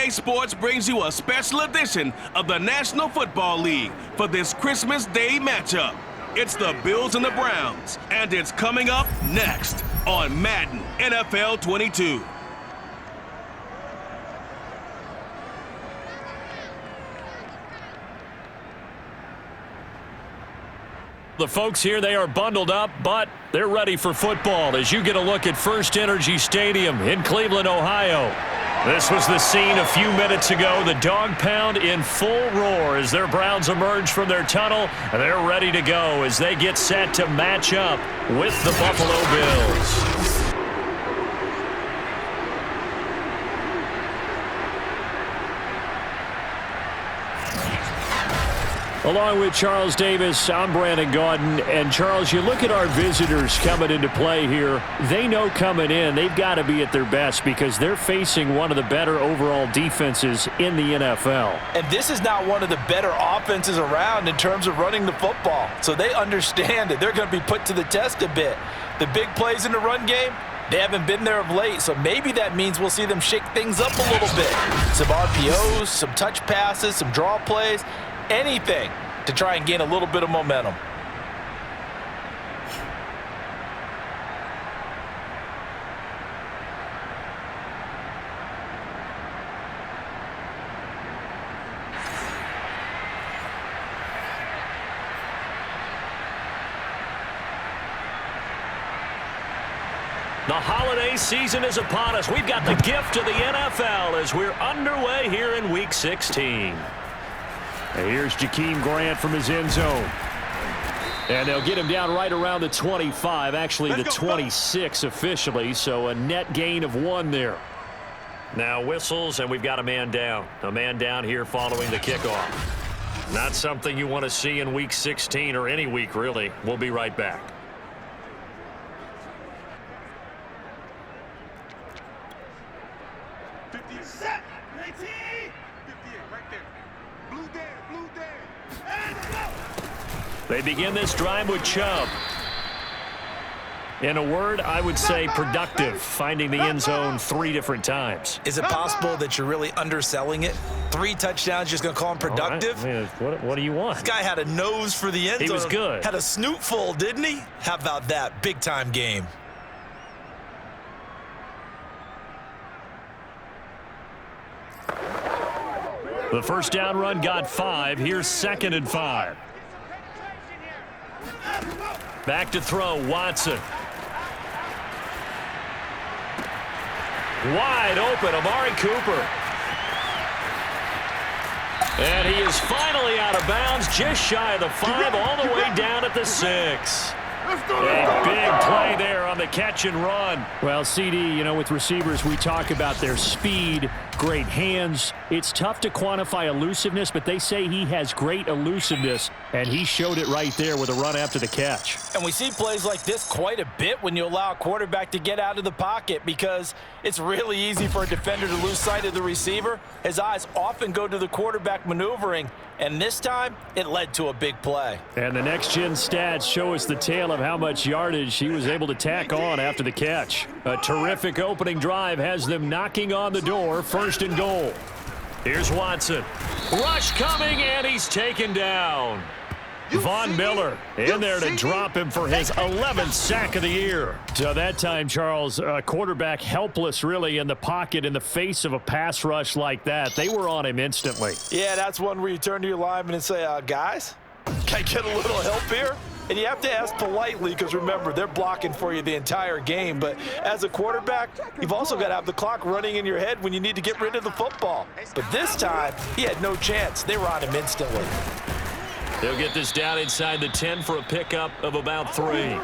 EA Sports brings you a special edition of the National Football League for this Christmas Day matchup. It's the Bills and the Browns, and it's coming up next on Madden NFL 22. The folks here, they are bundled up, but they're ready for football as you get a look at First Energy Stadium in Cleveland, Ohio. This was the scene a few minutes ago. The dog pound in full roar as their Browns emerge from their tunnel. They're ready to go as they get set to match up with the Buffalo Bills. Along with Charles Davis, I'm Brandon Gaudin. And, Charles, you look at our visitors coming into play here. They know coming in they've got to be at their best because they're facing one of the better overall defenses in the NFL. And this is not one of the better offenses around in terms of running the football. So they understand that they're going to be put to the test a bit. The big plays in the run game, they haven't been there of late, so maybe that means we'll see them shake things up a little bit. Some RPOs, some touch passes, some draw plays. Anything to try and gain a little bit of momentum. The holiday season is upon us. We've got the gift of the NFL as we're underway here in Week 16. And here's Jakeem Grant from his end zone. And they'll get him down right around the 25, actually the 26 officially, so a net gain of 1 there. Now whistles, and we've got a man down. A man down here following the kickoff. Not something you want to see in Week 16 or any week, really. We'll be right back. They begin this drive with Chubb. In a word, I would say productive, finding the end zone 3 different times. Is it possible that you're really underselling it? 3 touchdowns, just going to call him productive? Right. I mean, what do you want? This guy had a nose for the end zone. He was good. Had a snoot full, didn't he? How about that? Big-time game. The first down run got 5. Here's 2nd and 5. Back to throw, Watson. Wide open, Amari Cooper. And he is finally out of bounds, just shy of the 5, all the way down at the 6. A big play there on the catch and run. Well, CD, you know, with receivers, we talk about their speed, great hands. It's tough to quantify elusiveness, but they say he has great elusiveness, and he showed it right there with a run after the catch. And we see plays like this quite a bit when you allow a quarterback to get out of the pocket because it's really easy for a defender to lose sight of the receiver. His eyes often go to the quarterback maneuvering, and this time it led to a big play. And the next-gen stats show us the tale of how much yardage he was able to tack on after the catch. A terrific opening drive has them knocking on the door, 1st and goal. Here's Watson. Rush coming, and he's taken down. Von Miller in there to drop him for his 11th sack of the year. So that time, Charles, quarterback helpless really in the pocket in the face of a pass rush like that. They were on him instantly. Yeah, that's one where you turn to your lineman and say, guys, can I get a little help here? And you have to ask politely because, remember, they're blocking for you the entire game. But as a quarterback, you've also got to have the clock running in your head when you need to get rid of the football. But this time, he had no chance. They were on him instantly. They'll get this down inside the 10 for a pickup of about 3.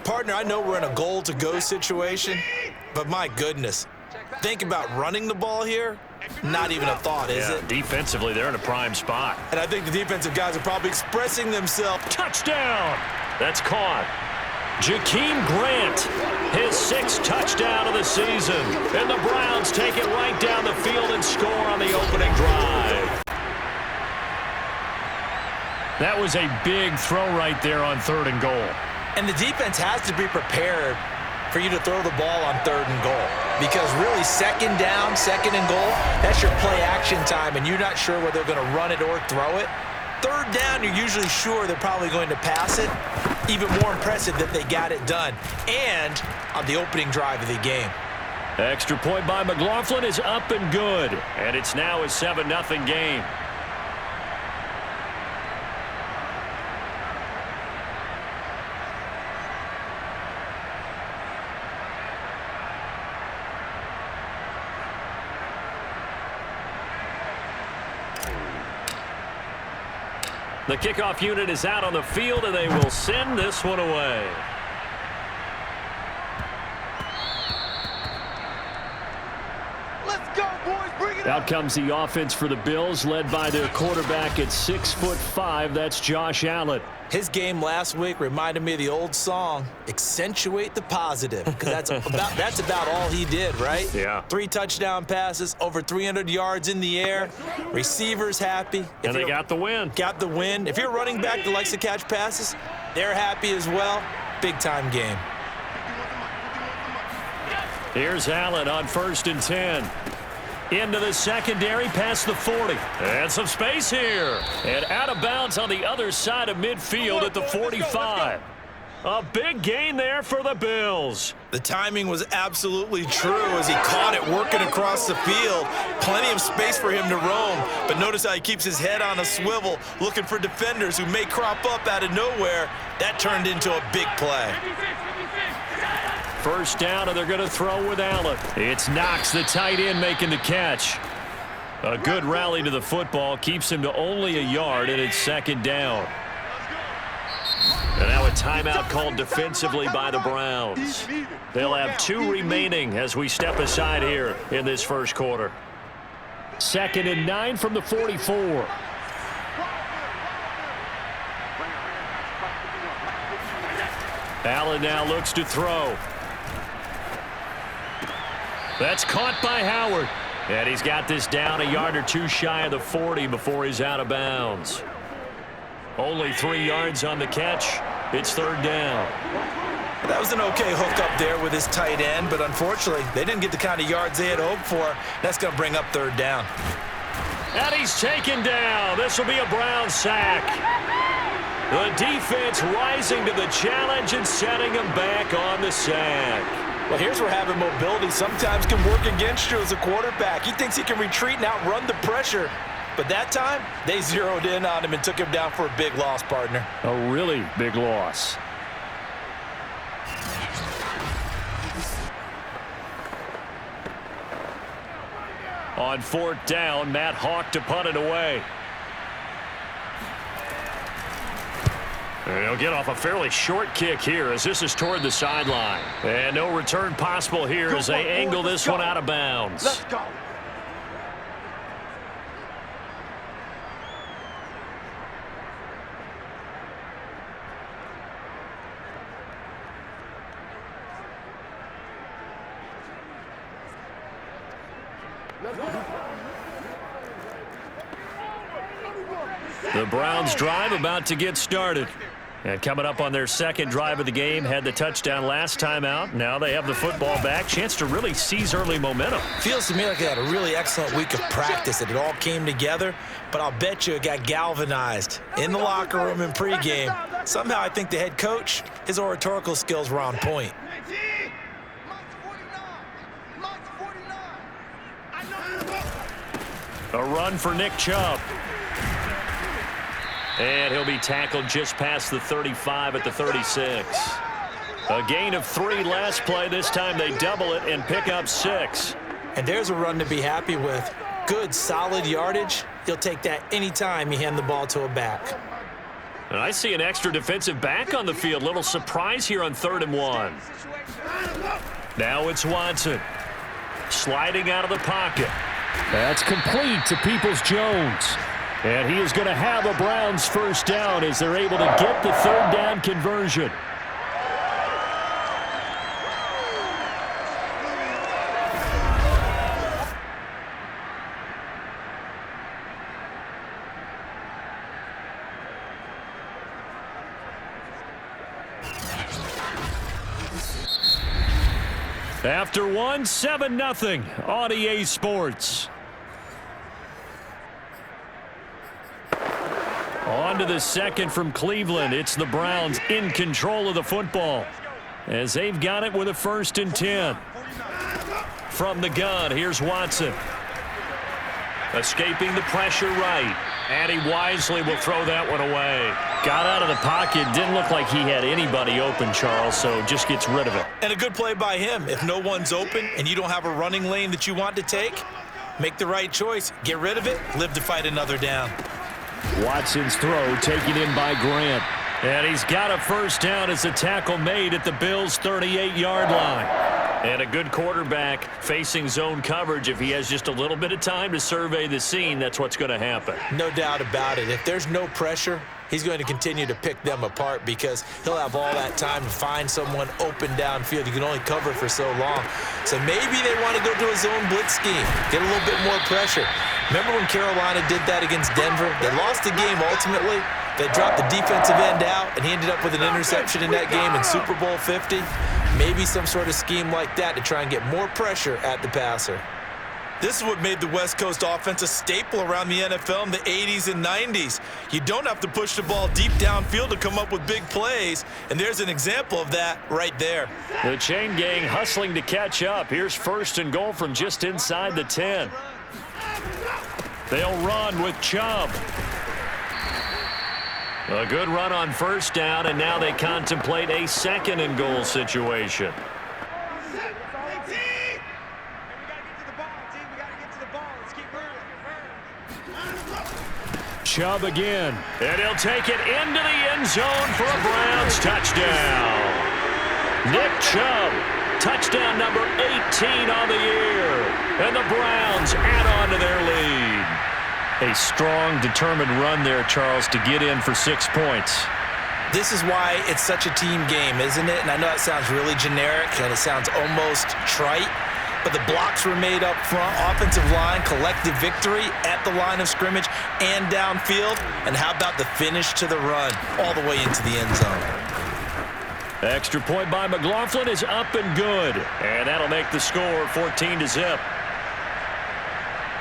Partner, I know we're in a goal-to-go situation, but my goodness, think about running the ball here. Not even a thought, is it? Defensively, they're in a prime spot. And I think the defensive guys are probably expressing themselves. Touchdown! That's caught. Jakeem Grant, his 6th touchdown of the season. And the Browns take it right down the field and score on the opening drive. That was a big throw right there on 3rd and goal. And the defense has to be prepared for you to throw the ball on 3rd and goal. Because really, 2nd down, 2nd and goal, that's your play action time, and you're not sure whether they're going to run it or throw it. 3rd down, you're usually sure they're probably going to pass it. Even more impressive that they got it done. And on the opening drive of the game. Extra point by McLaughlin is up and good. And it's now a 7-0 game. The kickoff unit is out on the field, and they will send this one away. Let's go, boys. Bring it Out comes the offense for the Bills, led by their quarterback at 6'5". That's Josh Allen. His game last week reminded me of the old song, accentuate the positive, because that's about all he did, right? Yeah. 3 touchdown passes, over 300 yards in the air, receivers happy. And they got the win. Got the win. If you're a running back that likes to catch passes, they're happy as well. Big-time game. Here's Allen on 1st and 10. Into the secondary, past the 40. And some space here. And out of bounds on the other side of midfield at the 45. A big gain there for the Bills. The timing was absolutely true as he caught it working across the field. Plenty of space for him to roam. But notice how he keeps his head on a swivel, looking for defenders who may crop up out of nowhere. That turned into a big play. 1st down, and they're going to throw with Allen. It's Knox, the tight end, making the catch. A good rally to the football keeps him to only a yard, and it's 2nd down. And now a timeout called defensively by the Browns. They'll have 2 remaining as we step aside here in this 1st quarter. 2nd and 9 from the 44. Allen now looks to throw. That's caught by Howard. And he's got this down a yard or 2 shy of the 40 before he's out of bounds. Only 3 yards on the catch. It's 3rd down. That was an okay hook up there with his tight end, but unfortunately, they didn't get the kind of yards they had hoped for. That's going to bring up 3rd down. And he's taken down. This will be a Brown sack. The defense rising to the challenge and setting him back on the sack. Well, here's where having mobility sometimes can work against you as a quarterback. He thinks he can retreat and outrun the pressure. But that time, they zeroed in on him and took him down for a big loss, partner. A really big loss. On 4th down, Matt Hawk to punt it away. And he'll get off a fairly short kick here as this is toward the sideline. And no return possible here as they angle this one out of bounds. Let's go. The Browns drive about to get started. And coming up on their 2nd drive of the game, had the touchdown last time out. Now they have the football back. Chance to really seize early momentum. Feels to me like they had a really excellent week of practice, that it all came together. But I'll bet you it got galvanized in the locker room in pregame. Somehow I think the head coach, his oratorical skills were on point. A run for Nick Chubb. And he'll be tackled just past the 35 at the 36. A gain of 3 last play. This time they double it and pick up 6. And there's a run to be happy with. Good, solid yardage. He'll take that anytime you hand the ball to a back. And I see an extra defensive back on the field. Little surprise here on 3rd and 1. Now it's Watson. Sliding out of the pocket. That's complete to Peoples-Jones. And he is going to have a Browns 1st down as they're able to get the 3rd down conversion. After one, 7-0 on EA Sports. On to the second from Cleveland. It's the Browns in control of the football as they've got it with a 1st and 10. From the gun, here's Watson. Escaping the pressure right. And he wisely will throw that one away. Got out of the pocket. Didn't look like he had anybody open, Charles, so just gets rid of it. And a good play by him. If no one's open and you don't have a running lane that you want to take, make the right choice. Get rid of it. Live to fight another down. Watson's throw taken in by Grant. And he's got a 1st down as the tackle made at the Bills' 38-yard line. And a good quarterback facing zone coverage. If he has just a little bit of time to survey the scene, that's what's going to happen. No doubt about it. If there's no pressure, he's going to continue to pick them apart because he'll have all that time to find someone open downfield. You can only cover for so long. So maybe they want to go to a zone blitz scheme, get a little bit more pressure. Remember when Carolina did that against Denver? They lost the game ultimately. They dropped the defensive end out, and he ended up with an interception in that game in Super Bowl 50. Maybe some sort of scheme like that to try and get more pressure at the passer. This is what made the West Coast offense a staple around the NFL in the 80s and 90s. You don't have to push the ball deep downfield to come up with big plays, and there's an example of that right there. The chain gang hustling to catch up. Here's 1st and goal from just inside the 10. They'll run with Chubb. A good run on 1st down, and now they contemplate a 2nd and goal situation. Chubb again, and he'll take it into the end zone for a Browns touchdown. Nick Chubb, touchdown number 18 on the year, and the Browns add on to their lead. A strong, determined run there, Charles, to get in for 6 points. This is why it's such a team game, isn't it? And I know it sounds really generic, and it sounds almost trite, but the blocks were made up front, offensive line, collective victory at the line of scrimmage and downfield. And how about the finish to the run all the way into the end zone? Extra point by McLaughlin is up and good, and that'll make the score 14-0.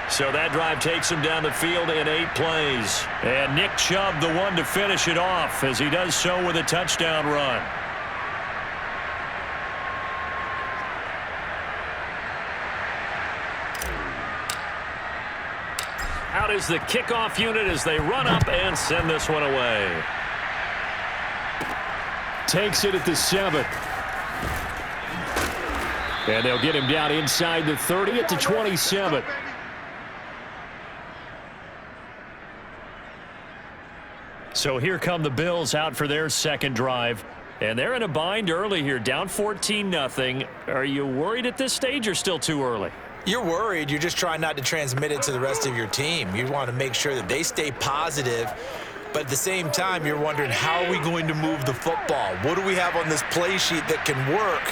So that drive takes him down the field in 8 plays. And Nick Chubb, the one to finish it off, as he does so with a touchdown run. Out is the kickoff unit as they run up and send this one away. Takes it at the 7. And they'll get him down inside the 30 at the 27. So here come the Bills out for their 2nd drive. And they're in a bind early here, down 14-0. Are you worried at this stage or still too early? You're worried. You're just trying not to transmit it to the rest of your team. You want to make sure that they stay positive. But at the same time, you're wondering, how are we going to move the football? What do we have on this play sheet that can work?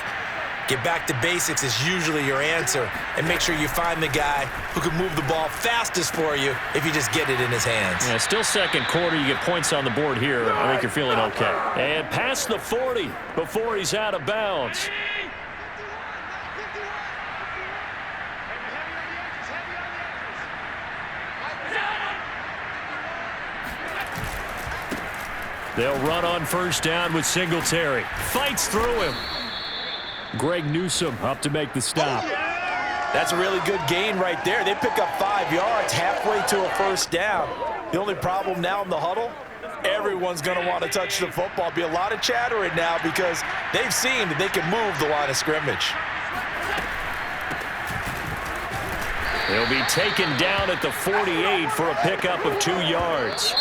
Get back to basics is usually your answer. And make sure you find the guy who can move the ball fastest for you if you just get it in his hands. Yeah, still 2nd quarter. You get points on the board here. I think you're feeling okay. And past the 40 before he's out of bounds. They'll run on 1st down with Singletary. Fights through him. Greg Newsome up to make the stop. That's a really good gain right there. They pick up 5 yards halfway to a 1st down. The only problem now in the huddle, everyone's going to want to touch the football. Be a lot of chattering now because they've seen that they can move the line of scrimmage. They'll be taken down at the 48 for a pickup of 2 yards.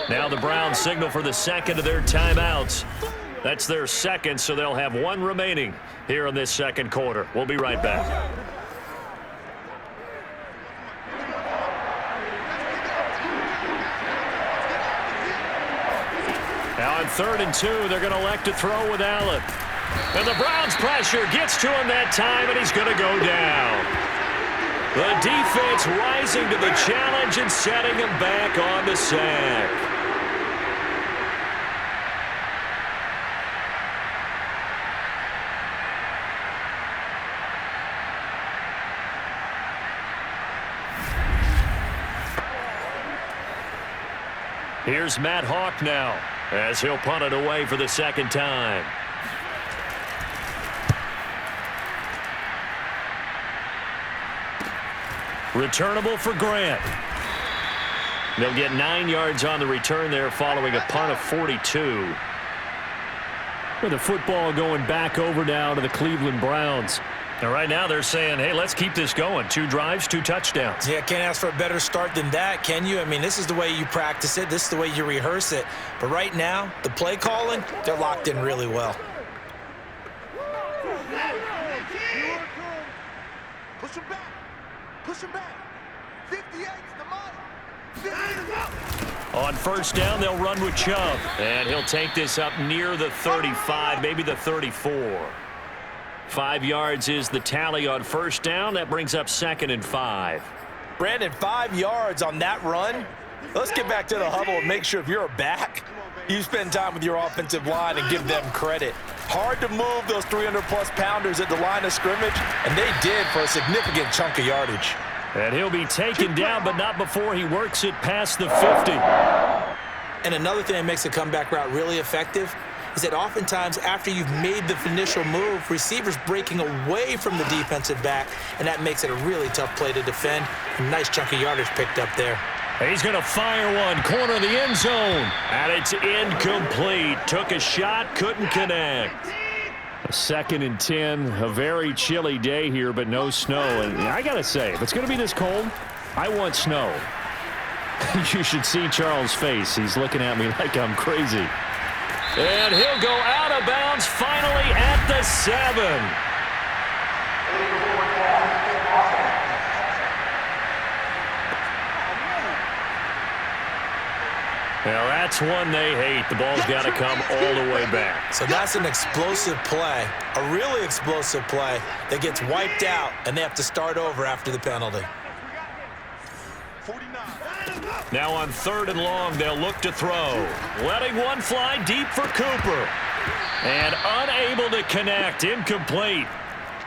Now the Browns signal for the 2nd of their timeouts. That's their 2nd, so they'll have 1 remaining here in this 2nd quarter. We'll be right back. Now on 3rd and 2, they're going to elect to throw with Allen. And the Browns pressure gets to him that time, and he's going to go down. The defense rising to the challenge and setting him back on the sack. Here's Matt Hawk now as he'll punt it away for the second time. Returnable for Grant. They'll get 9 yards on the return there following a punt of 42. With the football going back over now to the Cleveland Browns. And right now they're saying, hey, let's keep this going. 2 drives, 2 touchdowns. Yeah, can't ask for a better start than that, can you? I mean, this is the way you practice it. This is the way you rehearse it. But right now, the play calling, they're locked in really well. Push him back. Push him back. 58's the mark. On first down, they'll run with Chubb. And he'll take this up near the 35, maybe the 34. 5 yards is the tally on first down. That brings up 2nd and 5. Brandon, 5 yards on that run. Let's get back to the huddle and make sure if you're a back, you spend time with your offensive line and give them credit. Hard to move those 300-plus pounders at the line of scrimmage, and they did for a significant chunk of yardage. And he'll be taken down, but not before he works it past the 50. And another thing that makes a comeback route really effective is that oftentimes after you've made the initial move, receivers breaking away from the defensive back, and that makes it a really tough play to defend. A nice chunk of yardage picked up there. He's going to fire one, corner of the end zone, and it's incomplete. Took a shot, couldn't connect. 2nd and 10, a very chilly day here, but no snow. And I got to say, if it's going to be this cold, I want snow. You should see Charles' face. He's looking at me like I'm crazy. And he'll go out of bounds finally at the 7. Now that's one they hate. The ball's got to come all the way back. So that's an explosive play, a really explosive play that gets wiped out, and they have to start over after the penalty. Now on 3rd and long, they'll look to throw. Letting one fly deep for Cooper. And unable to connect, incomplete.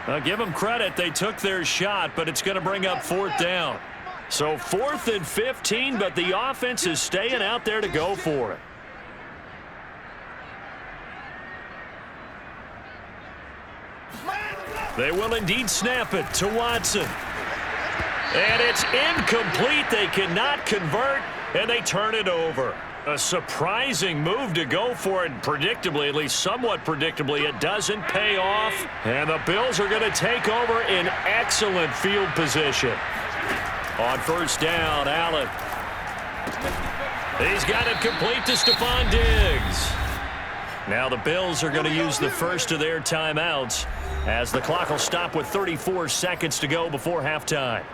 I'll give them credit, they took their shot, but it's going to bring up 4th down. So 4th and 15, but the offense is staying out there to go for it. They will indeed snap it to Watson. And it's incomplete. They cannot convert, and they turn it over. A surprising move to go for it. Predictably, at least somewhat predictably, it doesn't pay off. And the Bills are going to take over in excellent field position. On first down, Allen. He's got it complete to Stephon Diggs. Now the Bills are going to use the first of their timeouts as the clock will stop with 34 seconds to go before halftime.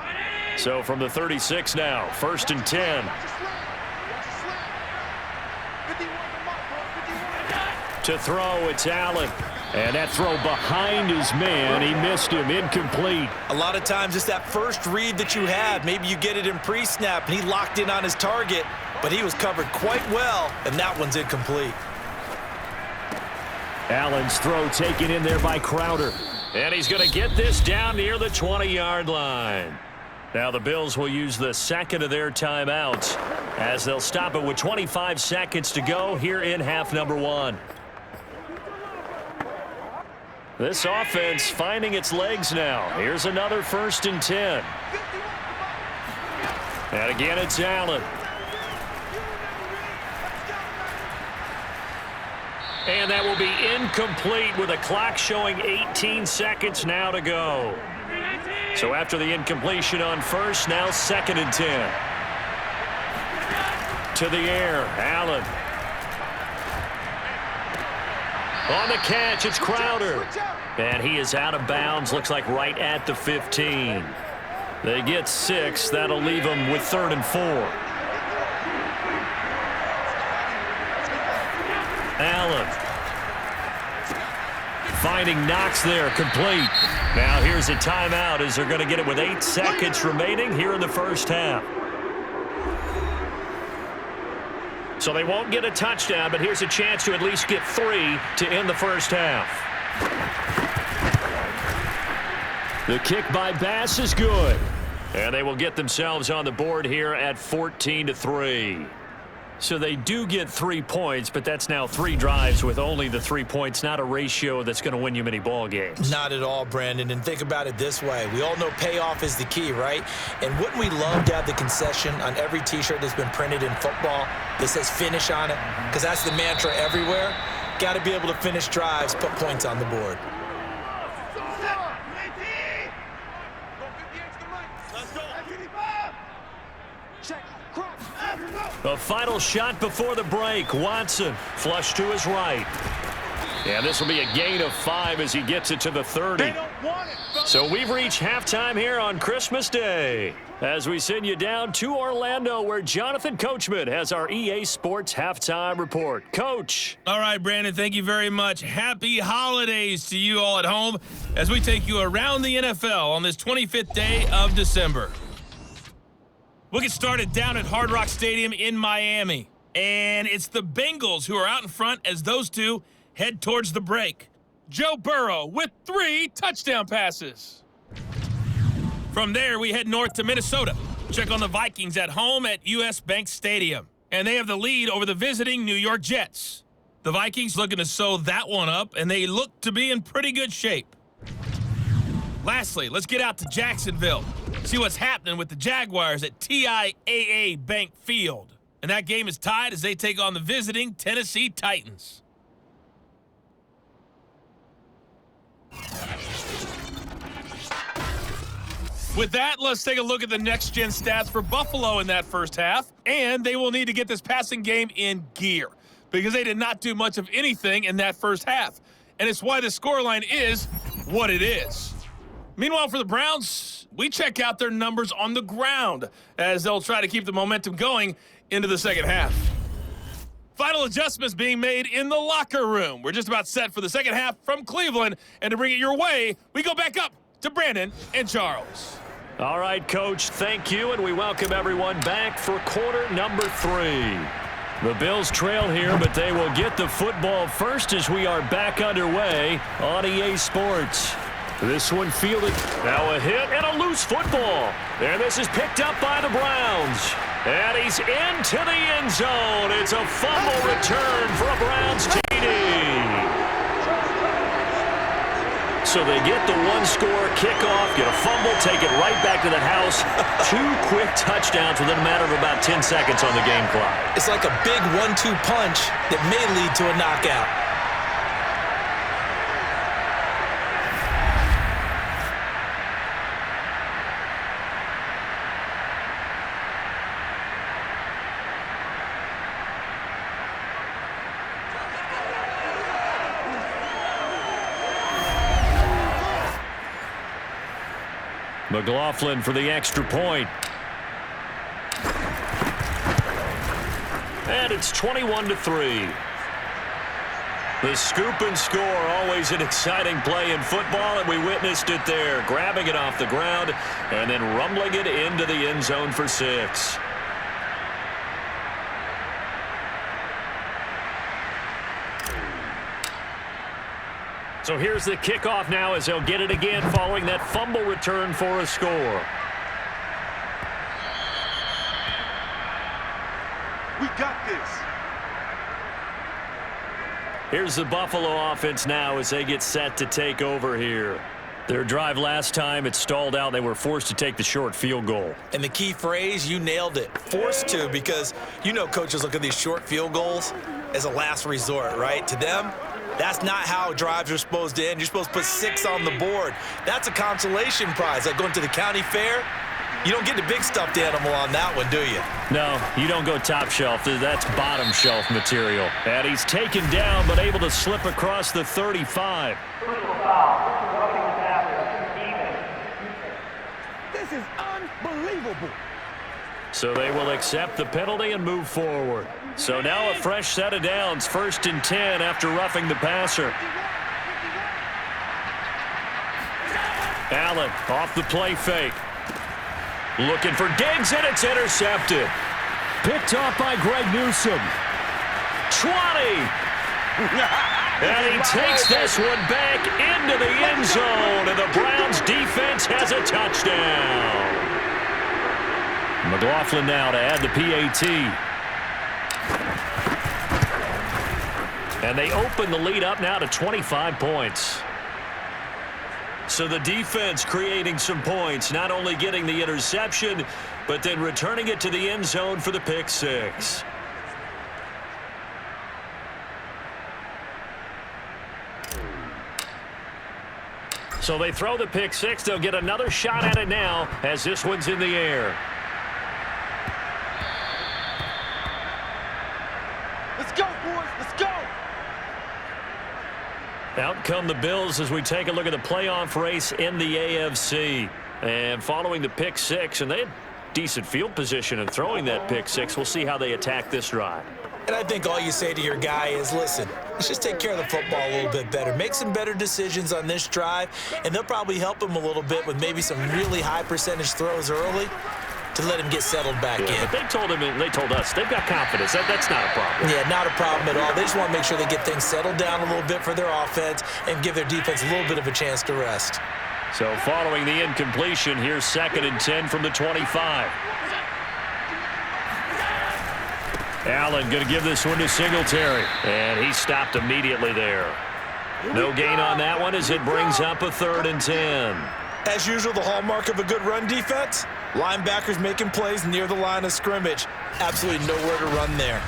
So from the 36 now, 1st and 10. To throw, it's Allen. And that throw behind his man, he missed him, incomplete. A lot of times it's that first read that you have. Maybe you get it in pre-snap, and he locked in on his target, but he was covered quite well, and that one's incomplete. Allen's throw taken in there by Crowder. And he's going to get this down near the 20-yard line. Now the Bills will use the second of their timeouts as they'll stop it with 25 seconds to go here in half number 1. This offense finding its legs now. Here's another 1st and 10. And again, it's Allen. And that will be incomplete with a clock showing 18 seconds now to go. So after the incompletion on first, now 2nd and 10. To the air, Allen. On the catch, it's Crowder. And he is out of bounds, looks like right at the 15. They get 6. That'll leave them with 3rd and 4. Allen. Finding Knox there, complete. Now here's a timeout as they're going to get it with 8 seconds remaining here in the first half. So they won't get a touchdown, but here's a chance to at least get 3 to end the first half. The kick by Bass is good. And they will get themselves on the board here at 14-3. So they do get 3 points, but that's now 3 drives with only the 3 points, not a ratio that's going to win you many ball games. Not at all, Brandon. And think about it this way. We all know payoff is the key, right? And wouldn't we love to have the concession on every T-shirt that's been printed in football that says finish on it? Because that's the mantra everywhere. Got to be able to finish drives, put points on the board. A final shot before the break. Watson flush to his right. And this will be a gain of 5 as he gets it to the 30. So we've reached halftime here on Christmas Day as we send you down to Orlando where Jonathan Coachman has our EA Sports halftime report. Coach. All right, Brandon, thank you very much. Happy holidays to you all at home as we take you around the NFL on this 25th day of December. We'll get started down at Hard Rock Stadium in Miami. And it's the Bengals who are out in front as those two head towards the break. Joe Burrow with 3 touchdown passes. From there, we head north to Minnesota. Check on the Vikings at home at US Bank Stadium. And they have the lead over the visiting New York Jets. The Vikings looking to sew that one up, and they look to be in pretty good shape. Lastly, let's get out to Jacksonville. See what's happening with the Jaguars at TIAA Bank Field. And that game is tied as they take on the visiting Tennessee Titans. With that, let's take a look at the next-gen stats for Buffalo in that first half. And they will need to get this passing game in gear because they did not do much of anything in that first half. And it's why the scoreline is what it is. Meanwhile, for the Browns, we check out their numbers on the ground as they'll try to keep the momentum going into the second half. Final adjustments being made in the locker room. We're just about set for the second half from Cleveland. And to bring it your way, we go back up to Brandon and Charles. All right, Coach, thank you, and we welcome everyone back for quarter number 3. The Bills trail here, but they will get the football first as we are back underway on EA Sports. This one fielded. Now a hit and a loose football. And this is picked up by the Browns. And he's into the end zone. It's a fumble return for a Browns TD. So they get the one-score kickoff, get a fumble, take it right back to the house. 2 quick touchdowns within a matter of about 10 seconds on the game clock. It's like a big 1-2 punch that may lead to a knockout. McLaughlin for the extra point. And it's 21-3. The scoop and score, always an exciting play in football, and we witnessed it there, grabbing it off the ground and then rumbling it into the end zone for 6. So here's the kickoff now as they'll get it again following that fumble return for a score. We got this. Here's the Buffalo offense now as they get set to take over here. Their drive last time, it stalled out. They were forced to take the short field goal. And the key phrase, you nailed it. Forced to, because you know coaches look at these short field goals as a last resort, right? To them, that's not how drives are supposed to end. You're supposed to put 6 on the board. That's a consolation prize. Like going to the county fair, you don't get the big stuffed animal on that one, do you? No, you don't go top shelf. That's bottom shelf material. And he's taken down, but able to slip across the 35. This is unbelievable. So they will accept the penalty and move forward. So now a fresh set of downs, 1st and 10 after roughing the passer. Allen off the play fake. Looking for Diggs, and it's intercepted. Picked off by Greg Newsome. 20. And he takes this one back into the end zone, and the Browns defense has a touchdown. McLaughlin now to add the PAT. And they open the lead up now to 25 points. So the defense creating some points, not only getting the interception, but then returning it to the end zone for the pick six. So they throw the pick six. They'll get another shot at it now as this one's in the air. Let's go, boys. Let's go. Out come the Bills as we take a look at the playoff race in the AFC. And following the pick six, and they had decent field position in throwing that pick six. We'll see how they attack this drive. And I think all you say to your guy is, listen, let's just take care of the football a little bit better. Make some better decisions on this drive, and they'll probably help him a little bit with maybe some really high percentage throws early to let him get settled back in. But they told us they've got confidence. That's not a problem. Yeah, not a problem at all. They just want to make sure they get things settled down a little bit for their offense and give their defense a little bit of a chance to rest. So following the incompletion, here's 2nd and 10 from the 25. Allen going to give this one to Singletary, and he stopped immediately there. No gain on that one as it brings up a 3rd and 10. As usual, the hallmark of a good run defense, linebackers making plays near the line of scrimmage. Absolutely nowhere to run there.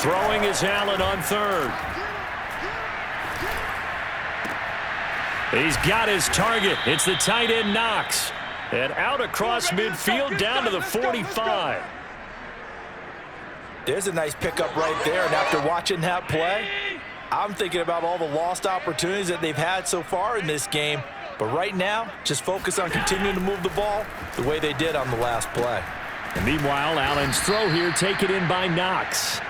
Throwing is Allen on 3rd. He's got his target. It's the tight end Knox. And out across midfield down to the 45. There's a nice pickup right there, and after watching that play, I'm thinking about all the lost opportunities that they've had so far in this game. But right now, just focus on continuing to move the ball the way they did on the last play. And meanwhile, Allen's throw here taken in by Knox.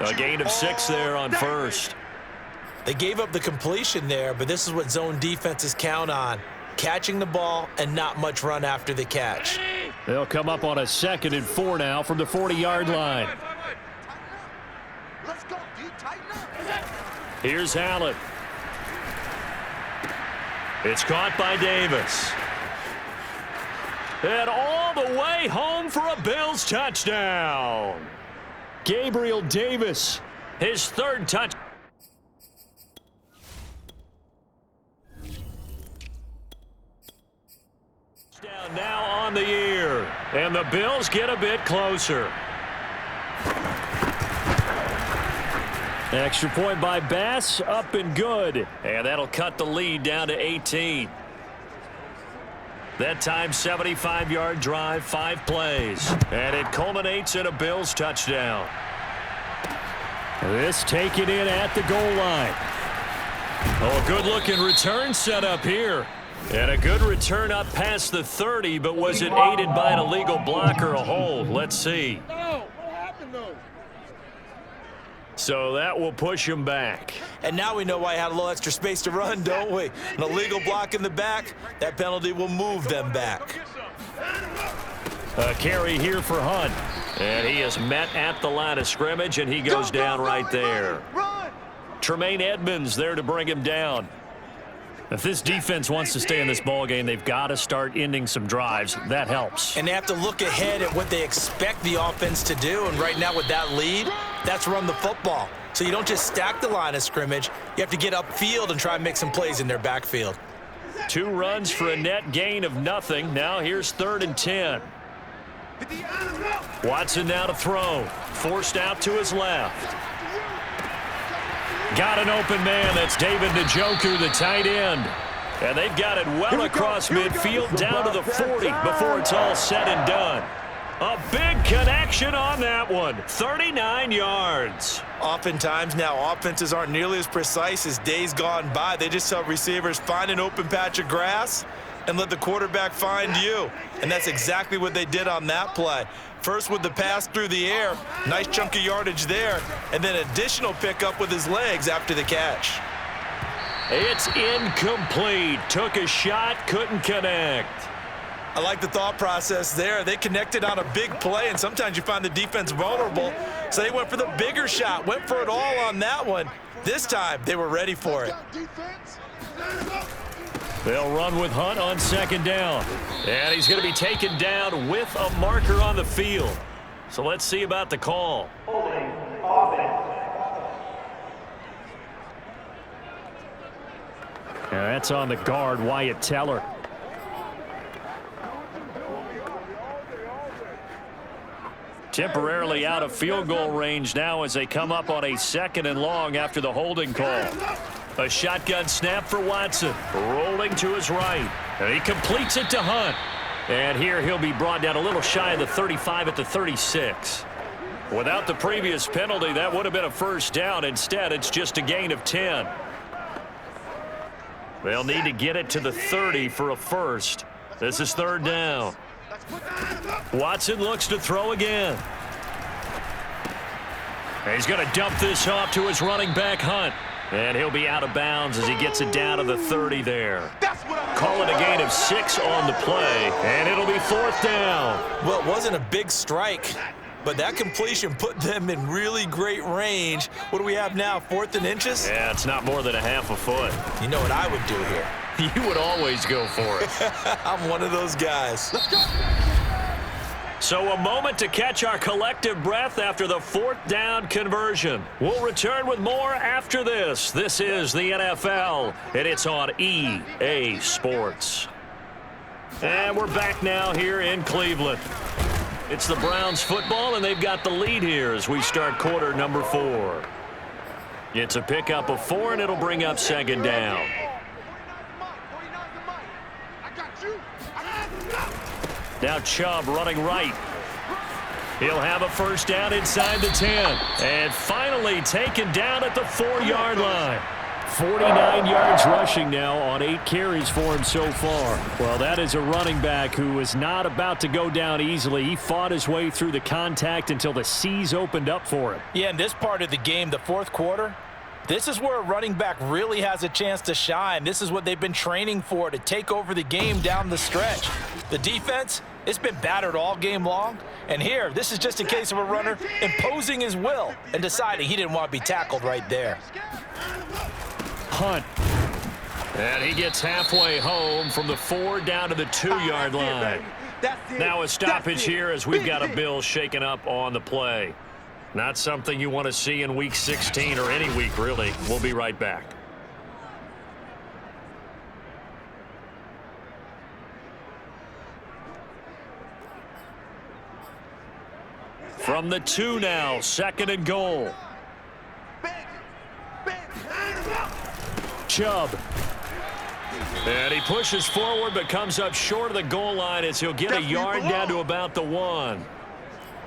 A gain of 6 there on 1st. They gave up the completion there, but this is what zone defenses count on. Catching the ball and not much run after the catch. They'll come up on a 2nd and 4 now from the 40-yard line. Let's go, dude. Tighten up. Here's Allen. It's caught by Davis. And all the way home for a Bills touchdown. Gabriel Davis, his 3rd touch. Down now on the year, and the Bills get a bit closer. Extra point by Bass, up and good. And that'll cut the lead down to 18. That time, 75-yard drive, 5 plays. And it culminates in a Bills touchdown. This taken in at the goal line. Oh, a good-looking return set up here. And a good return up past the 30, but was it aided by an illegal block or a hold? Let's see. So that will push him back. And now we know why he had a little extra space to run, don't we? An illegal block in the back, that penalty will move them back. A carry here for Hunt. And he is met at the line of scrimmage, and he goes down right there. Tremaine Edmonds there to bring him down. If this defense wants to stay in this ballgame, they've got to start ending some drives. That helps. And they have to look ahead at what they expect the offense to do. And right now with that lead, that's run the football. So you don't just stack the line of scrimmage. You have to get upfield and try and make some plays in their backfield. 2 runs for a net gain of nothing. Now here's 3rd and 10. Watson now to throw. Forced out to his left. Got an open man. That's David Njoku, the tight end. And they've got it well across midfield down to the 40 before it's all said and done. A big connection on that one. 39 yards. Oftentimes now offenses aren't nearly as precise as days gone by. They just tell receivers, find an open patch of grass, and let the quarterback find you. And that's exactly what they did on that play. First with the pass through the air, nice chunk of yardage there, and then additional pickup with his legs after the catch. It's incomplete. Took a shot, couldn't connect. I like the thought process there. They connected on a big play, and sometimes you find the defense vulnerable, so they went for the bigger shot, went for it all on that one. This time, they were ready for it. They'll run with Hunt on second down. And he's going to be taken down with a marker on the field. So let's see about the call. That's on the guard, Wyatt Teller. Temporarily out of field goal range now as they come up on a 2nd and long after the holding call. A shotgun snap for Watson. Rolling to his right. And he completes it to Hunt. And here he'll be brought down a little shy of the 35 at the 36. Without the previous penalty, that would have been a first down. Instead, it's just a gain of 10. They'll need to get it to the 30 for a first. This is 3rd down. Watson looks to throw again. He's going to dump this off to his running back, Hunt. And he'll be out of bounds as he gets it down to the 30 there. Call it a gain of 6 on the play, and it'll be 4th down. Well, it wasn't a big strike, but that completion put them in really great range. What do we have now, 4th and inches? Yeah, it's not more than a half a foot. You know what I would do here? You would always go for it. I'm one of those guys. Let's go. So a moment to catch our collective breath after the 4th down conversion. We'll return with more after this. This is the NFL, and it's on EA Sports. And we're back now here in Cleveland. It's the Browns football, and they've got the lead here as we start quarter number 4. It's a pickup of 4, and it'll bring up 2nd down. Now Chubb running right. He'll have a first down inside the 10. And finally taken down at the 4-yard line. 49 yards rushing now on 8 carries for him so far. Well, that is a running back who is not about to go down easily. He fought his way through the contact until the seas opened up for him. Yeah, in this part of the game, the 4th quarter, this is where a running back really has a chance to shine. This is what they've been training for, to take over the game down the stretch. The defense, it's been battered all game long. And here, this is just a case of a runner imposing his will and deciding he didn't want to be tackled right there. Hunt. And he gets halfway home from the 4 down to the 2-yard line. Now a stoppage here as we've got a Bill shaken up on the play. Not something you want to see in Week 16 or any week, really. We'll be right back. From the 2 now, 2nd and goal. Chubb. And he pushes forward but comes up short of the goal line as he'll get a yard down to about the 1.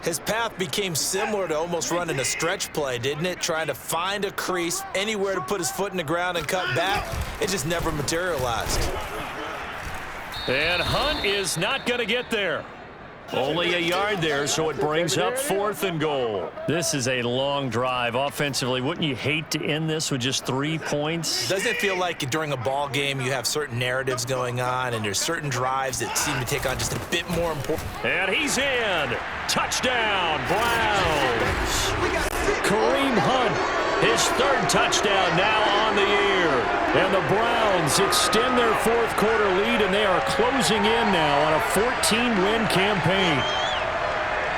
His path became similar to almost running a stretch play, didn't it? Trying to find a crease, anywhere to put his foot in the ground and cut back. It just never materialized. And Hunt is not going to get there. Only a yard there, so it brings up 4th and goal. This is a long drive offensively. Wouldn't you hate to end this with just 3 points? Doesn't it feel like during a ball game you have certain narratives going on and there's certain drives that seem to take on just a bit more important? And he's in. Touchdown, Browns. Kareem Hunt, his 3rd touchdown now on the year. And the Browns extend their 4th quarter lead, and they are closing in now on a 14-win campaign.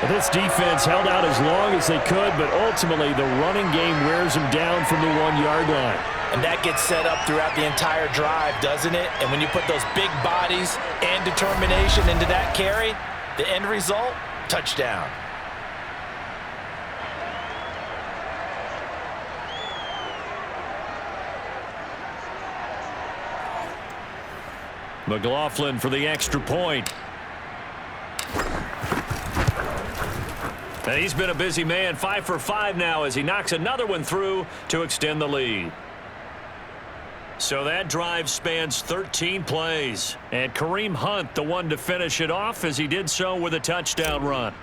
This defense held out as long as they could, but ultimately the running game wears them down from the 1-yard line. And that gets set up throughout the entire drive, doesn't it? And when you put those big bodies and determination into that carry, the end result, touchdown. McLaughlin for the extra point. And he's been a busy man, 5 for 5 now as he knocks another one through to extend the lead. So that drive spans 13 plays. And Kareem Hunt, the one to finish it off, as he did so with a touchdown run.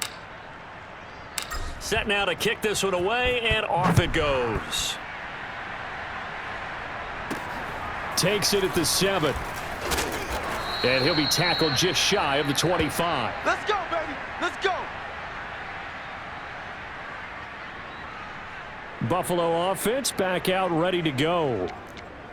Set now to kick this one away, and off it goes. Takes it at the 7. And he'll be tackled just shy of the 25. Let's go, baby. Let's go. Buffalo offense back out ready to go.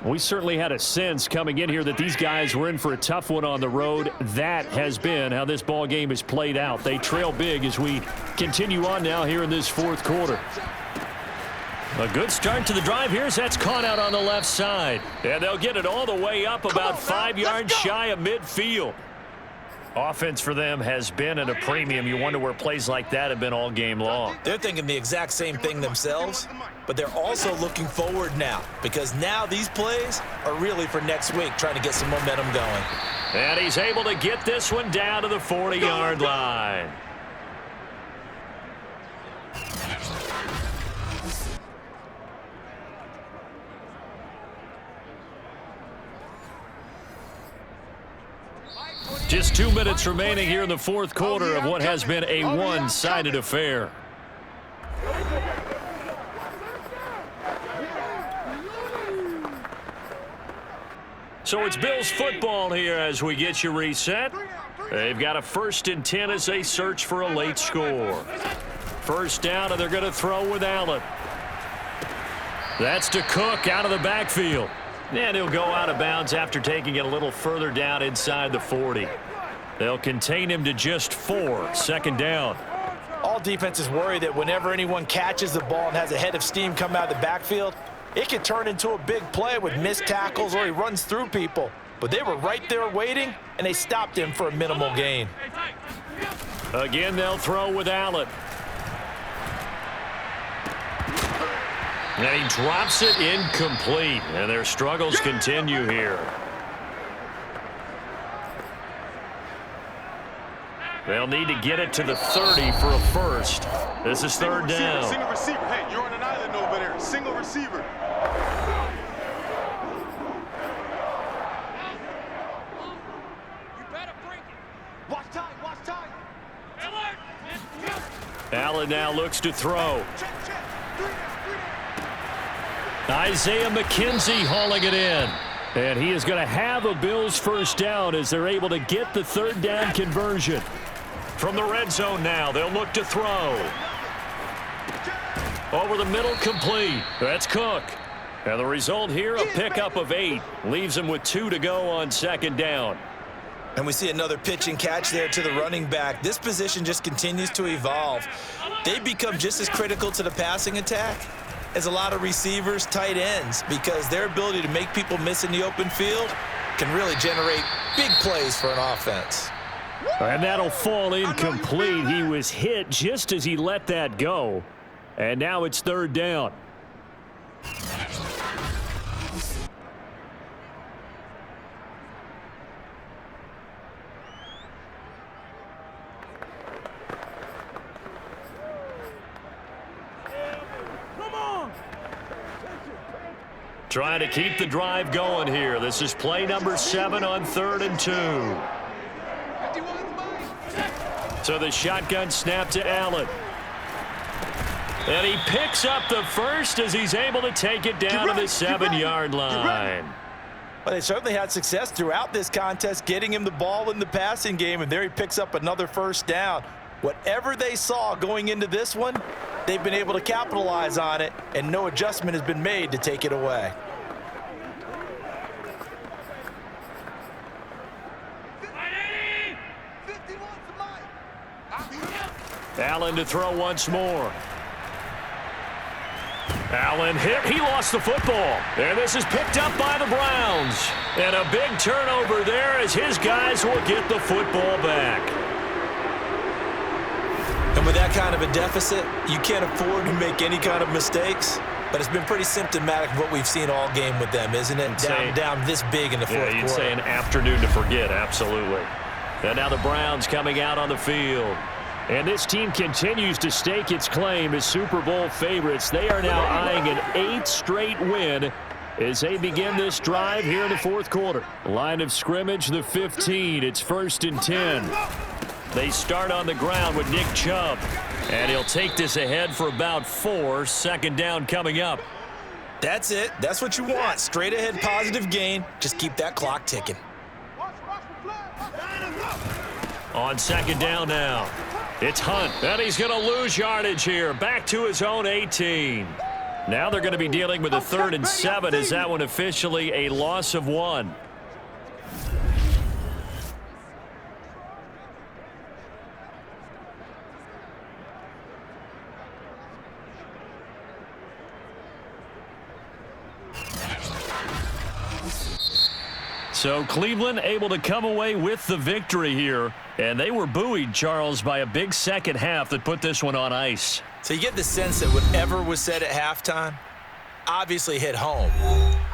We certainly had a sense coming in here that these guys were in for a tough one on the road. That has been how this ball game has played out. They trail big as we continue on now here in this fourth quarter. A good start to the drive here as that's caught out on the left side. And they'll get it all the way up about 5 yards shy of midfield. Offense for them has been at a premium. You wonder where plays like that have been all game long. They're thinking the exact same thing themselves, but they're also looking forward now because now these plays are really for next week, trying to get some momentum going. And he's able to get this one down to the 40-yard line. Just 2 minutes remaining here in the fourth quarter of what has been a one-sided affair. So it's Bills football here as we get you reset. They've got a 1st and 10 as they search for a late score. First down, and they're going to throw with Allen. That's to Cook out of the backfield. And he'll go out of bounds after taking it a little further down inside the 40. They'll contain him to just 4. Second down. All defenses worry that whenever anyone catches the ball and has a head of steam come out of the backfield, it can turn into a big play with missed tackles or he runs through people. But they were right there waiting, and they stopped him for a minimal gain. Again, they'll throw with Allen. And he drops it incomplete, and their struggles continue here. They'll need to get it to the 30 for a first. This is third down. Single receiver. Hey, you're on an island over there. Single receiver. You better break it. Watch time. Watch time. Allen now looks to throw. Isaiah McKenzie hauling it in. And he is going to have a Bills first down as they're able to get the third down conversion. From the red zone now, they'll look to throw. Over the middle, complete. That's Cook. And the result here, a pickup of 8. Leaves him with 2 to go on second down. And we see another pitch and catch there to the running back. This position just continues to evolve. They become just as critical to the passing attack as a lot of receivers, tight ends, because their ability to make people miss in the open field can really generate big plays for an offense. And that'll fall incomplete. He was hit just as he let that go. And now it's third down. Trying to keep the drive going here. This is play number 7 on 3rd and 2. So the shotgun snap to Allen. And he picks up the first as he's able to take it down to the 7-yard line. Well, they certainly had success throughout this contest getting him the ball in the passing game, and there he picks up another first down. Whatever they saw going into this one, they've been able to capitalize on it, and no adjustment has been made to take it away. Allen to throw once more. Allen hit. He lost the football. And this is picked up by the Browns. And a big turnover there as his guys will get the football back. And with that kind of a deficit, you can't afford to make any kind of mistakes. But it's been pretty symptomatic of what we've seen all game with them, isn't it? Down this big in the fourth quarter. Yeah, you'd say an afternoon to forget, absolutely. And now the Browns coming out on the field. And this team continues to stake its claim as Super Bowl favorites. They are now eyeing an 8th straight win as they begin this drive here in the fourth quarter. Line of scrimmage, the 15. It's 1st and 10. They start on the ground with Nick Chubb, and he'll take this ahead for about 4. 2nd down coming up. That's it. That's what you want. Straight ahead positive gain. Just keep that clock ticking. On 2nd down now, it's Hunt. And he's going to lose yardage here. Back to his own 18. Now they're going to be dealing with a 3rd and 7. Is that one officially a loss of 1? So Cleveland able to come away with the victory here. And they were buoyed, Charles, by a big second half that put this one on ice. So you get the sense that whatever was said at halftime obviously hit home.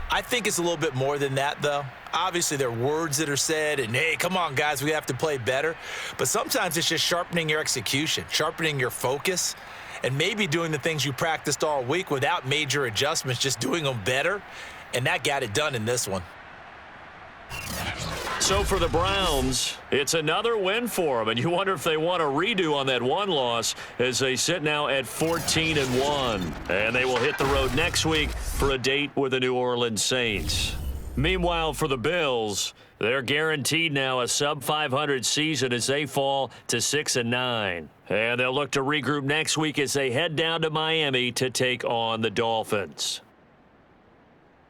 I think it's a little bit more than that, though. Obviously, there are words that are said, and, hey, come on, guys, we have to play better. But sometimes it's just sharpening your execution, sharpening your focus, and maybe doing the things you practiced all week without major adjustments, just doing them better. And that got it done in this one. So for the Browns, it's another win for them, and you wonder if they want a redo on that one loss as they sit now at 14-1. And they will hit the road next week for a date with the New Orleans Saints. Meanwhile, for the Bills, they're guaranteed now a sub-500 season as they fall to 6-9. And they'll look to regroup next week as they head down to Miami to take on the Dolphins.